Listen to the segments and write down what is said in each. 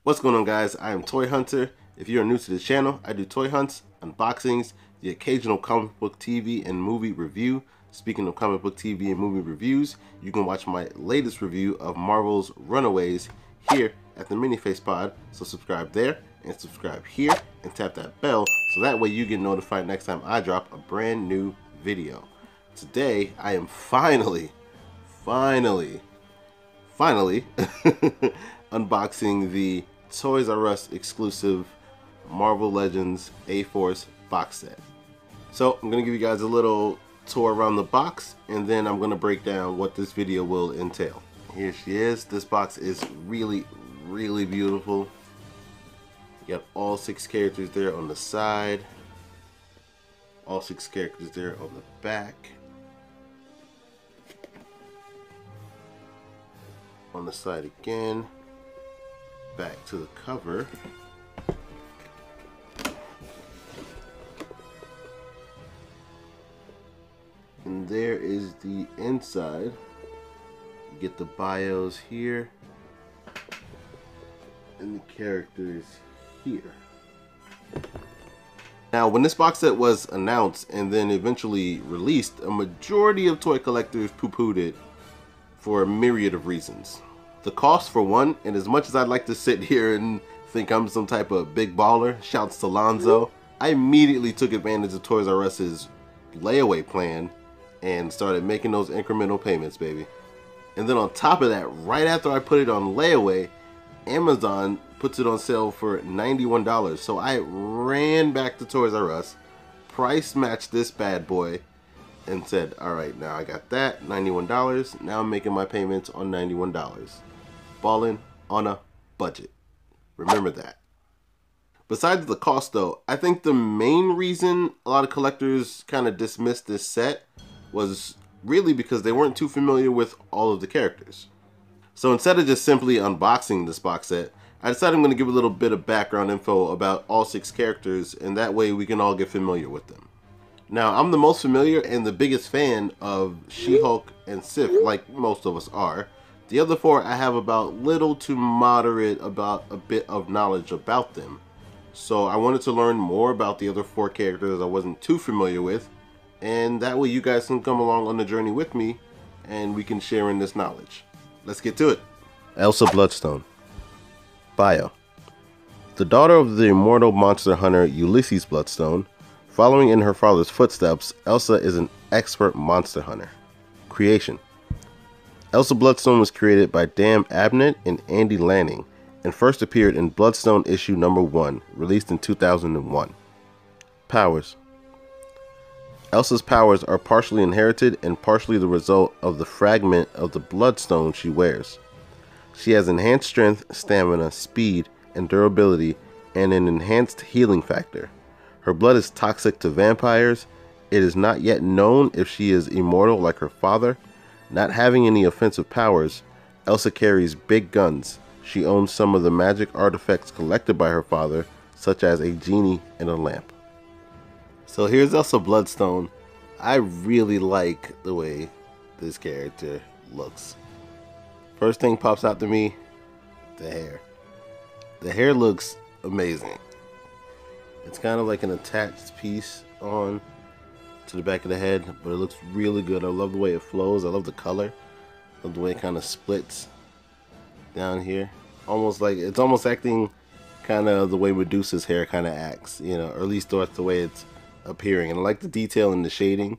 What's going on, guys? I am Toy Hunter. If you are new to this channel, I do toy hunts, unboxings, the occasional comic book TV and movie review. Speaking of comic book TV and movie reviews, you can watch my latest review of Marvel's Runaways here at the Miniface Pod. So subscribe there and subscribe here and tap that bell so that way you get notified next time I drop a brand new video. Today I am finally unboxing the Toys R Us exclusive Marvel Legends A-Force box set. So I'm gonna give you guys a little tour around the box, and then I'm gonna break down what this video will entail. Here she is. This box is really beautiful. You got all 6 characters there on the side, all 6 characters there on the back. On the side again, back to the cover. And there is the inside. You get the bios here and the characters here. Now, when this box set was announced and then eventually released, a majority of toy collectors poo-pooed it for a myriad of reasons. The cost for one, and as much as I'd like to sit here and think I'm some type of big baller, shouts to Lonzo, I immediately took advantage of Toys R Us's layaway plan and started making those incremental payments, baby. And then on top of that, right after I put it on layaway, Amazon puts it on sale for $91. So I ran back to Toys R Us, price matched this bad boy, and said, all right, now I got that, $91. Now I'm making my payments on $91. Balling on a budget. Remember that. Besides the cost though, I think the main reason a lot of collectors kind of dismissed this set was really because they weren't too familiar with all of the characters. So instead of just simply unboxing this box set, I decided I'm going to give a little bit of background info about all 6 characters, and that way we can all get familiar with them. Now, I'm the most familiar and the biggest fan of She-Hulk and Sif, like most of us are. The other 4, I have about little to moderate about a bit of knowledge about them. So I wanted to learn more about the other 4 characters I wasn't too familiar with, and that way you guys can come along on the journey with me and we can share in this knowledge. Let's get to it. Elsa Bloodstone. Bio. The daughter of the immortal monster hunter Ulysses Bloodstone, following in her father's footsteps, Elsa is an expert monster hunter. Creation. Elsa Bloodstone was created by Dan Abnett and Andy Lanning and first appeared in Bloodstone issue number 1, released in 2001. Powers. Elsa's powers are partially inherited and partially the result of the fragment of the Bloodstone she wears. She has enhanced strength, stamina, speed, and durability, and an enhanced healing factor. Her blood is toxic to vampires. It is not yet known if she is immortal like her father. Not having any offensive powers, Elsa carries big guns. She owns some of the magic artifacts collected by her father, such as a genie and a lamp. So here's Elsa Bloodstone. I really like the way this character looks. First thing pops out to me, the hair. The hair looks amazing. It's kind of like an attached piece on to the back of the head, but it looks really good. I love the way it flows. I love the color. I love the way it kind of splits down here. Almost like it's almost acting kind of the way Medusa's hair kind of acts, you know, or at least that's the way it's appearing. And I like the detail and the shading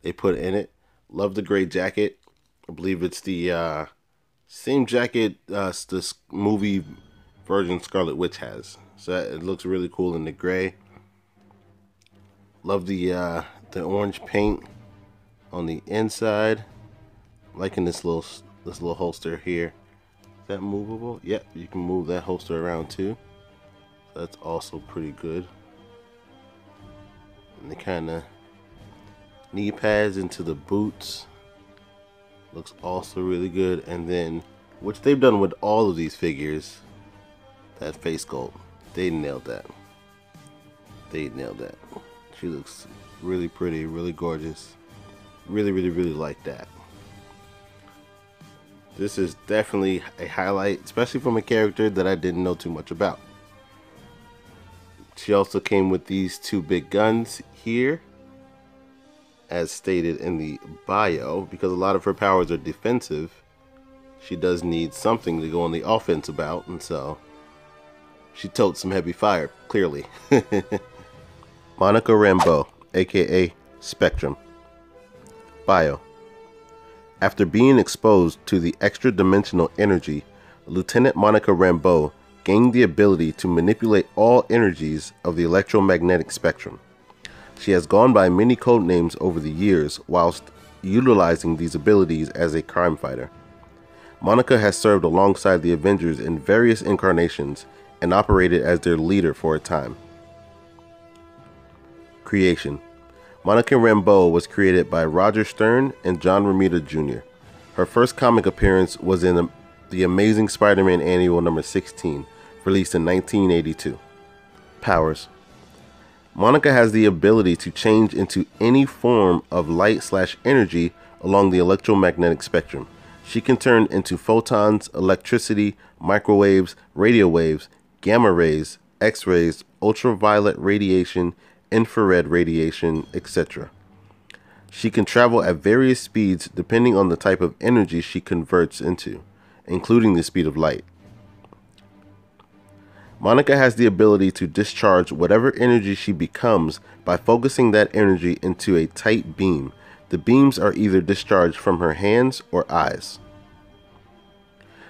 they put in it. Love the gray jacket. I believe it's the same jacket this movie version Scarlet Witch has. So it looks really cool in the gray. Love the orange paint on the inside. Liking this little holster here. Is that movable? Yep, you can move that holster around too. So that's also pretty good. And the kind of knee pads into the boots looks also really good. And then, which they've done with all of these figures, that face sculpt, they nailed that. They nailed that. She looks really pretty, really gorgeous. Really like that. This is definitely a highlight, especially from a character that I didn't know too much about. She also came with these two big guns here, as stated in the bio, because a lot of her powers are defensive. She does need something to go on the offense about, and so she totes some heavy fire, clearly. Monica Rambeau, a.k.a. Spectrum. Bio. After being exposed to the extra-dimensional energy, Lieutenant Monica Rambeau gained the ability to manipulate all energies of the electromagnetic spectrum. She has gone by many code names over the years whilst utilizing these abilities as a crime fighter. Monica has served alongside the Avengers in various incarnations and operated as their leader for a time. Creation. Monica Rambeau was created by Roger Stern and John Romita Jr. Her first comic appearance was in the Amazing Spider-Man Annual number 16, released in 1982. Powers. Monica has the ability to change into any form of light/energy along the electromagnetic spectrum. She can turn into photons, electricity, microwaves, radio waves, gamma rays, X-rays, ultraviolet radiation, infrared radiation, etc. She can travel at various speeds depending on the type of energy she converts into, including the speed of light. Monica has the ability to discharge whatever energy she becomes by focusing that energy into a tight beam. The beams are either discharged from her hands or eyes.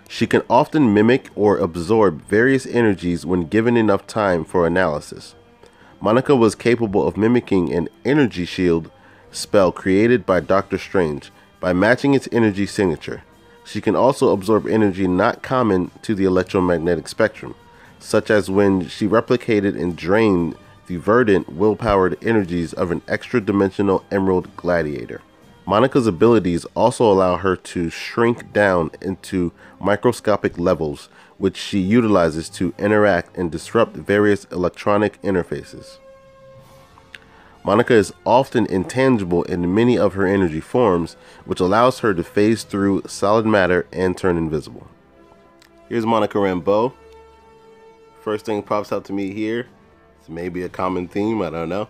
She can often mimic or absorb various energies when given enough time for analysis. Monica was capable of mimicking an energy shield spell created by Doctor Strange by matching its energy signature. She can also absorb energy not common to the electromagnetic spectrum, such as when she replicated and drained the verdant, will-powered energies of an extra-dimensional Emerald Gladiator. Monica's abilities also allow her to shrink down into microscopic levels, which she utilizes to interact and disrupt various electronic interfaces. Monica is often intangible in many of her energy forms, which allows her to phase through solid matter and turn invisible. Here's Monica Rambeau. First thing pops out to me here, it's maybe a common theme, I don't know,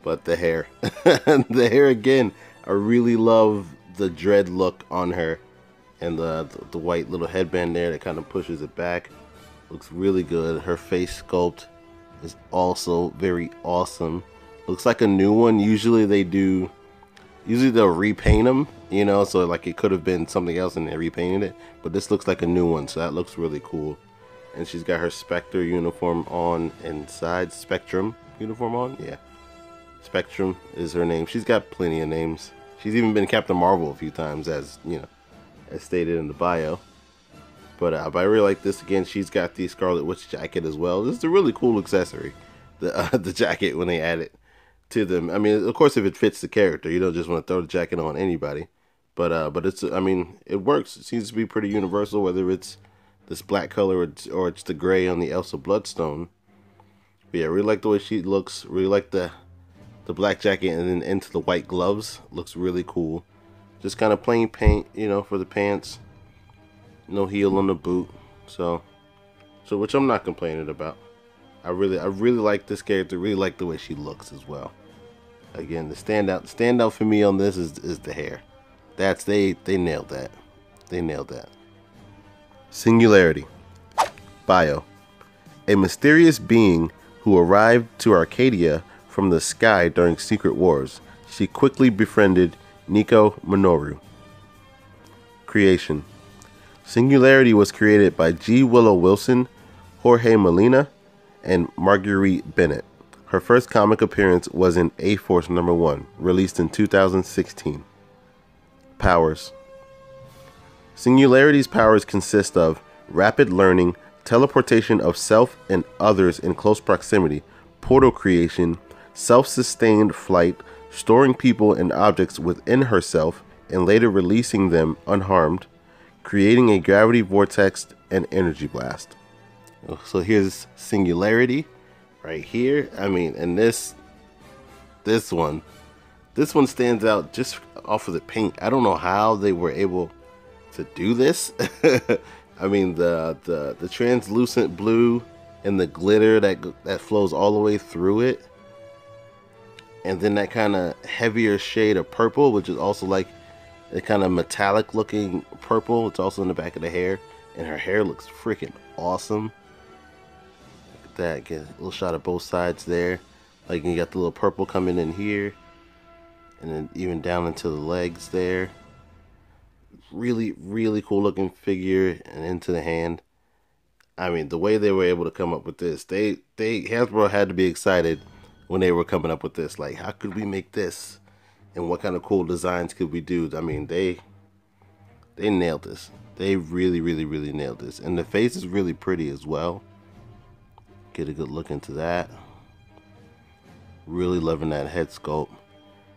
but the hair. The hair again, I really love the dread look on her, and the white little headband there that kind of pushes it back. Looks really good. Her face sculpt is also very awesome. Looks like a new one. Usually they'll repaint them, you know, so like it could have been something else and they repainted it, but this looks like a new one, so that looks really cool. And she's got her Spectre uniform on inside. Spectrum uniform on? Yeah. Spectrum is her name. She's got plenty of names. She's even been Captain Marvel a few times, as you know, as stated in the bio. But I really like this. Again, she's got the Scarlet Witch jacket as well. This is a really cool accessory, the jacket, when they add it to them. I mean, of course, if it fits the character, you don't just want to throw the jacket on anybody. But it's, I mean, it works. It seems to be pretty universal, whether it's this black color or it's the gray on the Elsa Bloodstone. But yeah, really like the way she looks. Really like the black jacket and then into the white gloves. Looks really cool. Just kind of plain paint, you know, for the pants. No heel on the boot. So which I'm not complaining about. I really like this character. Really like the way she looks as well. Again, the standout for me on this is the hair. They nailed that. They nailed that. Singularity. Bio. A mysterious being who arrived to Arcadia from the sky during Secret Wars. She quickly befriended Nico Minoru. Creation. Singularity was created by G. Willow Wilson, Jorge Molina, and Marguerite Bennett. Her first comic appearance was in A-Force number 1, released in 2016. Powers. Singularity's powers consist of rapid learning, teleportation of self and others in close proximity, portal creation, self-sustained flight, storing people and objects within herself and later releasing them unharmed, creating a gravity vortex and energy blast. So here's Singularity right here. I mean, and this one stands out just off of the paint. I don't know how they were able do this. I mean, the translucent blue and the glitter that flows all the way through it, and then that kind of heavier shade of purple, which is also like a kind of metallic looking purple. It's also in the back of the hair, and her hair looks freaking awesome. Look at that. Get a little shot of both sides there. Like you got the little purple coming in here, and then even down into the legs there. Really, really cool looking figure, and into the hand. I mean, the way they were able to come up with this, Hasbro had to be excited when they were coming up with this. Like, how could we make this, and what kind of cool designs could we do? I mean, they nailed this. They really, really, really nailed this, and the face is really pretty as well. Get a good look into that. Really loving that head sculpt.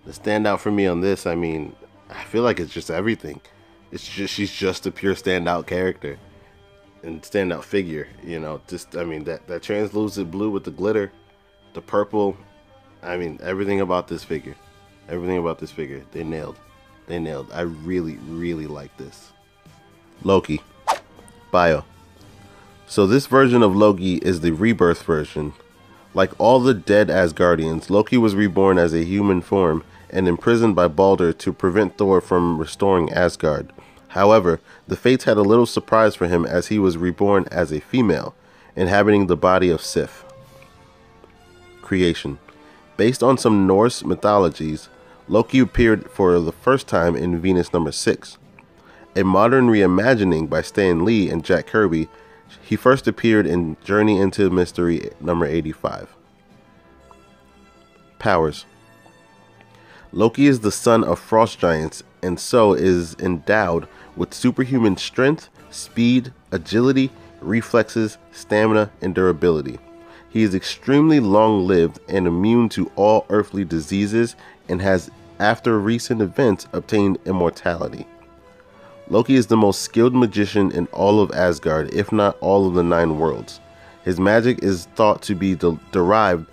The standout for me on this, I mean, I feel like it's just everything. She's just a pure standout character and standout figure, you know. Just, I mean, that translucent blue with the glitter, the purple. I mean, everything about this figure, they nailed. I really, really like this. Loki. Bio. So this version of Loki is the rebirth version. Like all the dead Asgardians, Loki was reborn as a human form and imprisoned by Baldur to prevent Thor from restoring Asgard. However, the Fates had a little surprise for him as he was reborn as a female, inhabiting the body of Sif. Creation. Based on some Norse mythologies, Loki appeared for the first time in Venus number 6. A modern reimagining by Stan Lee and Jack Kirby, he first appeared in Journey into Mystery number 85. Powers. Loki is the son of frost giants, and so is endowed with superhuman strength, speed, agility, reflexes, stamina, and durability. He is extremely long-lived and immune to all earthly diseases, and has, after recent events, obtained immortality. Loki is the most skilled magician in all of Asgard, if not all of the 9 worlds. His magic is thought to be derived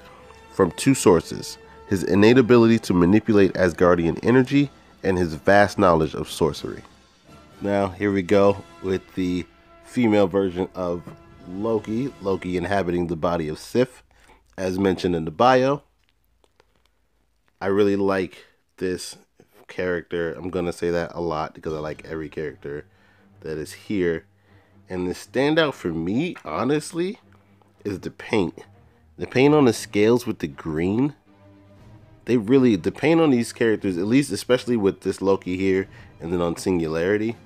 from 2 sources: his innate ability to manipulate Asgardian energy, and his vast knowledge of sorcery. Now, here we go with the female version of Loki. Loki inhabiting the body of Sif, as mentioned in the bio. I really like this character. I'm going to say that a lot because I like every character that is here. And the standout for me, honestly, is the paint. The paint on the scales with the green. The paint on these characters, at least especially with this Loki here and then on Singularity,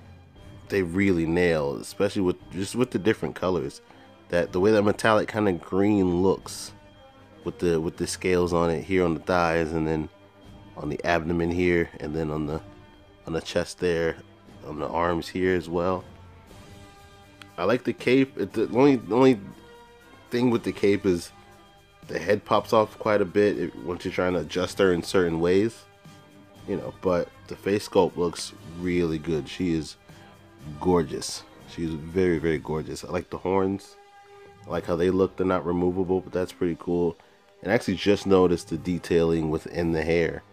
they really nail, especially with the different colors. That the way that metallic kind of green looks with the scales on it here on the thighs, and then on the abdomen here, and then on the chest there, on the arms here as well. I like the cape. The only thing with the cape is the head pops off quite a bit once you're trying to adjust her in certain ways, you know. But the face sculpt looks really good. She is gorgeous. She's very, very gorgeous. I like the horns. I like how they look. They're not removable, but that's pretty cool. And I actually just noticed the detailing within the hair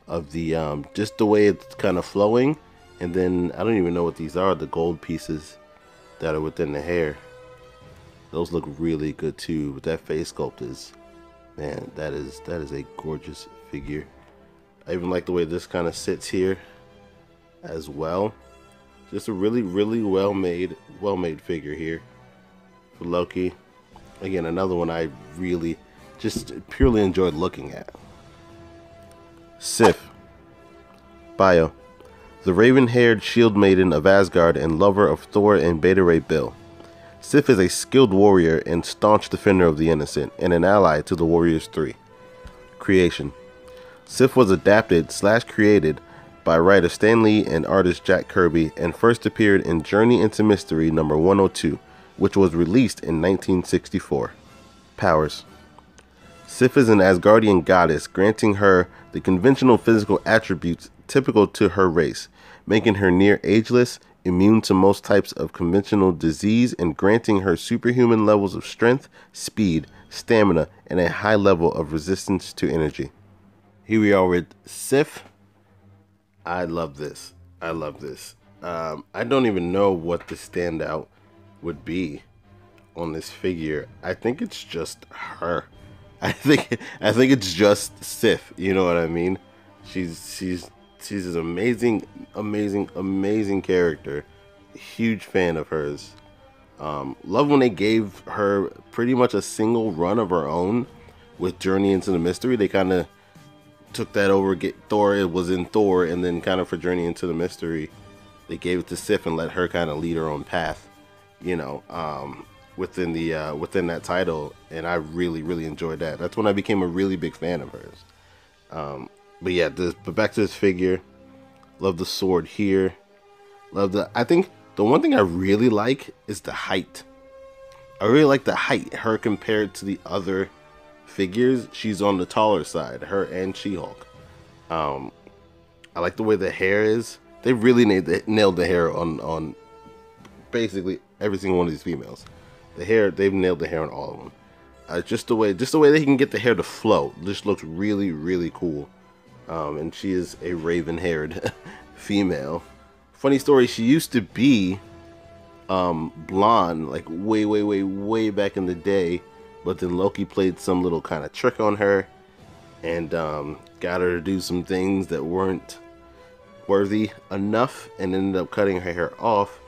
of the just the way it's kind of flowing. And then I don't even know what these are, the gold pieces that are within the hair. Those look really good too. But that face sculpt is, man, that is a gorgeous figure. I even like the way this kind of sits here as well. Just a really, really well made figure here for Loki. Again, another one I really just purely enjoyed looking at. Sif. Bio. The raven-haired shield maiden of Asgard and lover of Thor and Beta Ray Bill. Sif is a skilled warrior and staunch defender of the innocent, and an ally to the Warriors 3. Creation. Sif was adapted/created by writer Stan Lee and artist Jack Kirby, and first appeared in Journey into Mystery number 102, which was released in 1964. Powers. Sif is an Asgardian goddess, granting her the conventional physical attributes typical to her race, making her near ageless, immune to most types of conventional disease, and granting her superhuman levels of strength, speed, stamina, and a high level of resistance to energy. Here we are with Sif. I love this. I don't even know what the standout would be on this figure. I think it's just her. I think it's just Sif. You know what I mean? She's an amazing character. Huge fan of hers. Love when they gave her pretty much a single run of her own with Journey into the Mystery. They kind of took that over. Get Thor. It was in Thor, and then kind of for Journey into the Mystery, they gave it to Sif and let her kind of lead her own path. You know, within that title, and I really enjoyed that. That's when I became a really big fan of hers. But yeah, but back to this figure. Love the sword here. I think the one thing I really like is the height. I really like the height. Her compared to the other figures, she's on the taller side. Her and She-Hulk. I like the way the hair is. They really nailed the hair on basically every single one of these females. The hair, they've nailed the hair on all of them. Just the way they can get the hair to flow. This looks really cool. And she is a raven-haired female. Funny story, she used to be blonde, like way back in the day, but then Loki played some little kind of trick on her and got her to do some things that weren't worthy enough, and ended up cutting her hair off.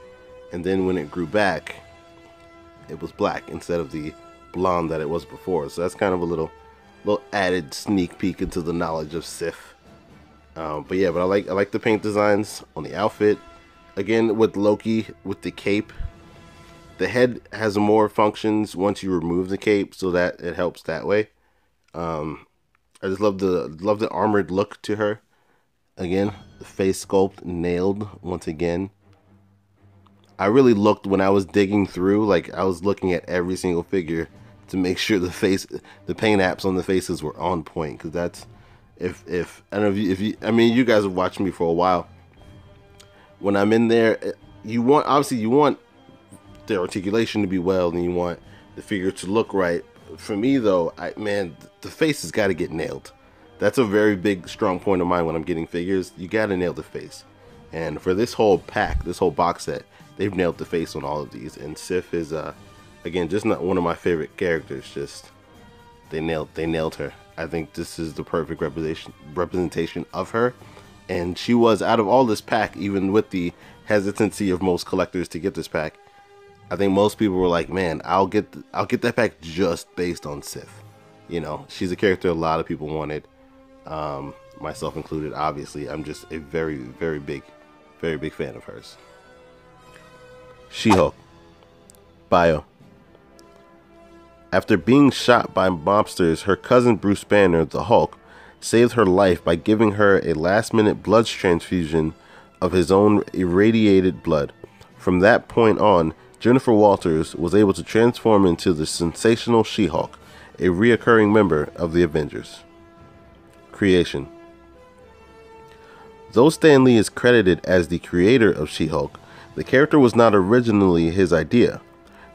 And then when it grew back, it was black instead of the blonde that it was before. So that's kind of a little added sneak peek into the knowledge of Sif. But yeah, I like the paint designs on the outfit. Again, with Loki, with the cape, the head has more functions once you remove the cape, so that it helps that way. I just love the armored look to her. Again, the face sculpt nailed once again. I really looked when I was digging through, like I was looking at every single figure to make sure the paint apps on the faces were on point, because that's if I don't know if you I mean, you guys have watched me for a while. When I'm in there, you want the articulation to be well, and you want the figure to look right. For me though, the face has got to get nailed. That's a very big strong point of mine when I'm getting figures. You got to nail the face. And for this whole pack, this whole box set, they've nailed the face on all of these. And Sif is again, just not one of my favorite characters. Just they nailed her. I think this is the perfect representation of her. And she was, out of all this pack, even with the hesitancy of most collectors to get this pack, I think most people were like, man, I'll get that pack just based on Sif. You know, she's a character a lot of people wanted, myself included. Obviously, I'm just a very big fan of hers. She-Hulk. Bio. After being shot by mobsters, her cousin Bruce Banner, the Hulk, saved her life by giving her a last-minute blood transfusion of his own irradiated blood. From that point on, Jennifer Walters was able to transform into the sensational She-Hulk, a reoccurring member of the Avengers. Creation. Though Stan Lee is credited as the creator of She-Hulk, the character was not originally his idea.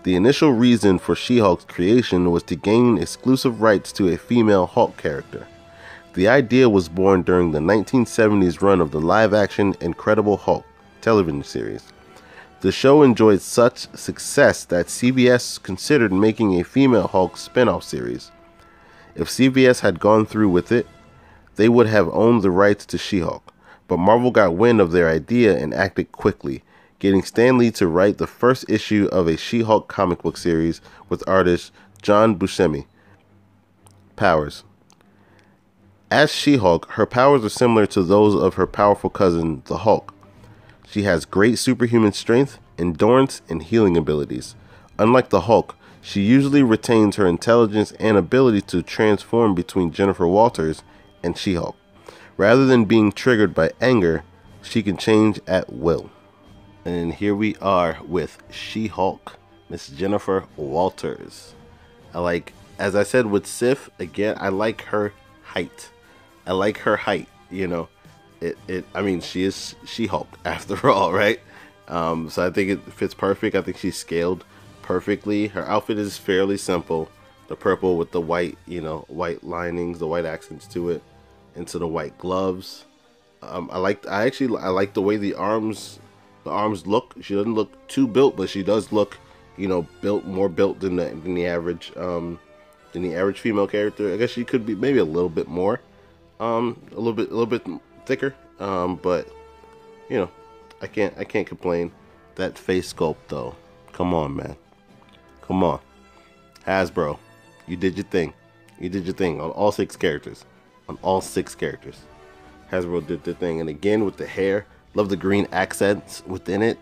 The initial reason for She-Hulk's creation was to gain exclusive rights to a female Hulk character. The idea was born during the 1970s run of the live-action Incredible Hulk television series. The show enjoyed such success that CBS considered making a female Hulk spin-off series. If CBS had gone through with it, they would have owned the rights to She-Hulk, but Marvel got wind of their idea and acted quickly, getting Stan Lee to write the first issue of a She-Hulk comic book series with artist John Buscemi. Powers. As She-Hulk, her powers are similar to those of her powerful cousin, the Hulk. She has great superhuman strength, endurance, and healing abilities. Unlike the Hulk, she usually retains her intelligence and ability to transform between Jennifer Walters and She-Hulk. Rather than being triggered by anger, she can change at will. And here we are with She-Hulk, Miss Jennifer Walters. As I said with Sif, again, I like her height. You know. I mean, she is She-Hulk after all, right? So I think it fits perfect. I think she's scaled perfectly. Her outfit is fairly simple. The purple with the white, white linings, the white accents to it, into the white gloves. I like the way the arms The arms look, she doesn't look too built, but she does look, you know, more built than the average female character. I guess she could be maybe a little bit more, a little bit thicker. But you know, I can't complain. That face sculpt though, come on, man, come on, Hasbro, you did your thing. You did your thing on all 6 characters. On all 6 characters, Hasbro did their thing. And again with the hair, love the green accents within it,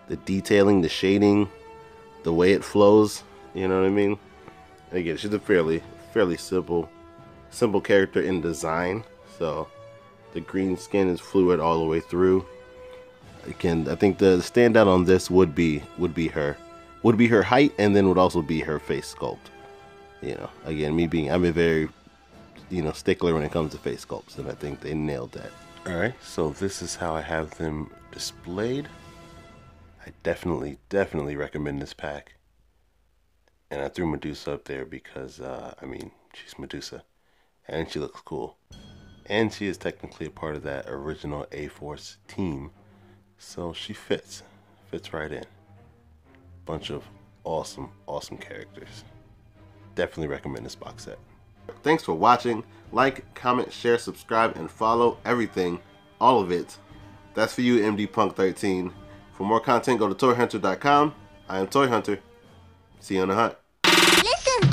the detailing, the shading, the way it flows. You know what I mean? And again, she's a fairly simple character in design. So the green skin is fluid all the way through. Again, I think the standout on this would be her height, and then would also be her face sculpt. You know, again, I'm a very, you know, stickler when it comes to face sculpts, and I think they nailed that. All right, so this is how I have them displayed. I definitely recommend this pack. And I threw Medusa up there because, I mean, she's Medusa, and she looks cool. And she is technically a part of that original A-Force team, so she fits right in. Bunch of awesome characters. Definitely recommend this box set. Thanks for watching. Like, comment, share, subscribe, and follow everything, all of it. That's for you, MD Punk 13. For more content, go to toyhuntr.com. I am toyhuntr. See you on the hunt. Listen.